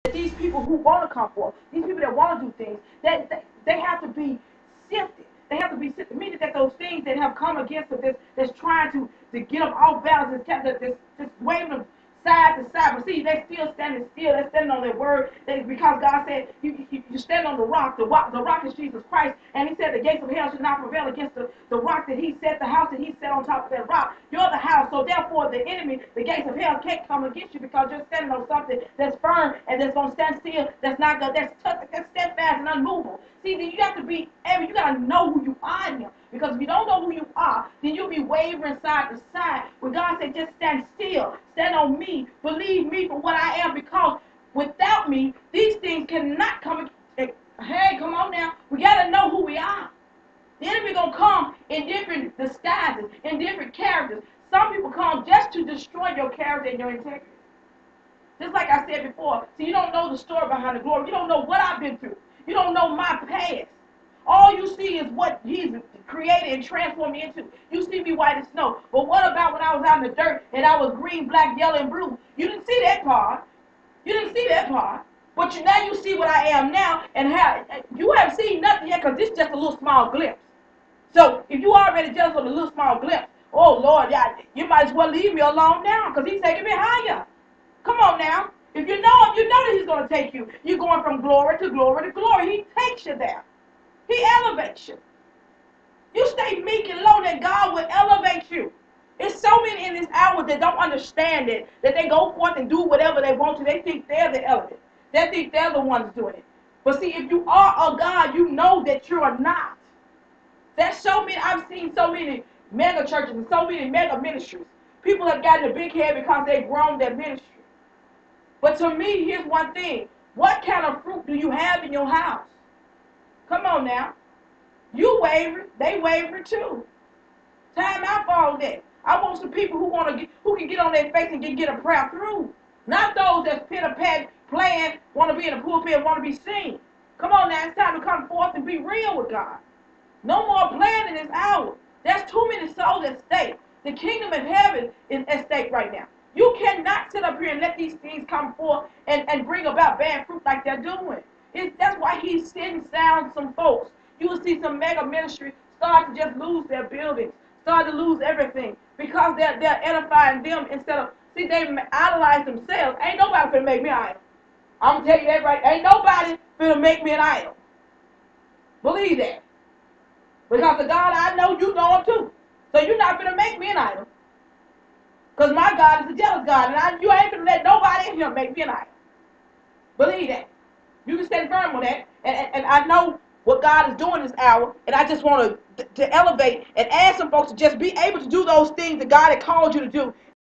that these people who want to come forth, these people that want to do things, that they have to be sifted. They have to be sifted. Meaning that those things that have come against them, that's trying to get them off balance, that's waving them side to side. But see, they're still standing still. They're standing on their word. Because God said, you stand on the rock. The rock is Jesus Christ. And he said the gates of hell should not prevail against the rock that he set, the house that he set on top of that rock. You're the house. So therefore, the enemy, the gates of hell can't come against you because you're standing on something that's firm and that's going to stand still, that's not going to, that's steadfast and unmovable. See, then you have to be able, you got to know who you are in him. Because if you don't know who you are, then you'll be wavering side to side. When God said, just stand still, stand on me, believe me for what I am, because without me, these things cannot come. Hey, come on now. We got to know who we are. The enemy going to come in different disguises, in different characters. Some people come just to destroy your character and your integrity. Just like I said before, see, you don't know the story behind the glory. You don't know what I've been through. You don't know my past. All you see is what he's created and transformed me into. You see me white as snow. But what about when I was out in the dirt and I was green, black, yellow, and blue? You didn't see that part. You didn't see that part. But now you see what I am now, and how you haven't seen nothing yet, because this is just a little small glimpse. So if you already jealous of a little small glimpse, oh Lord, you might as well leave me alone now, because he's taking me higher. Come on now. If you know him, you know that he's going to take you. You're going from glory to glory to glory. He takes you there. He elevates you. You stay meek and low, that God will elevate you. There's so many in this hour that don't understand it, that they go forth and do whatever they want to. They think they're the element. They think they're the ones doing it. But see, if you are a God, you know that you are not. There's so many, I've seen so many mega churches and so many mega ministries. People have gotten a big head because they've grown their ministry. But to me, here's one thing. What kind of fruit do you have in your house? Come on now. You waver, they waver too. Time out for all that. I want some people who can get on their face and get a prayer through. Not those that's pitter-pat playing, want to be in the pulpit and want to be seen. Come on now, it's time to come forth and be real with God. No more playing in this hour. There's too many souls at stake. The kingdom of heaven is at stake right now. You cannot sit up here and let these things come forth and bring about bad fruit like they're doing. That's why he's sending down some folks. You will see some mega ministry start to just lose their buildings, start to lose everything, because they're edifying them instead of, see, they idolize themselves. Ain't nobody finna make me an idol. I'm going to tell you that right. Ain't nobody finna make me an idol. Believe that. Because the God I know, you know him too. So you're not finna make me an idol. Because my God is a jealous God, and you ain't finna let nobody in here make me an idol. Believe that. You can stand firm on that. And I know what God is doing this hour, and I just want to elevate and ask some folks to just be able to do those things that God had called you to do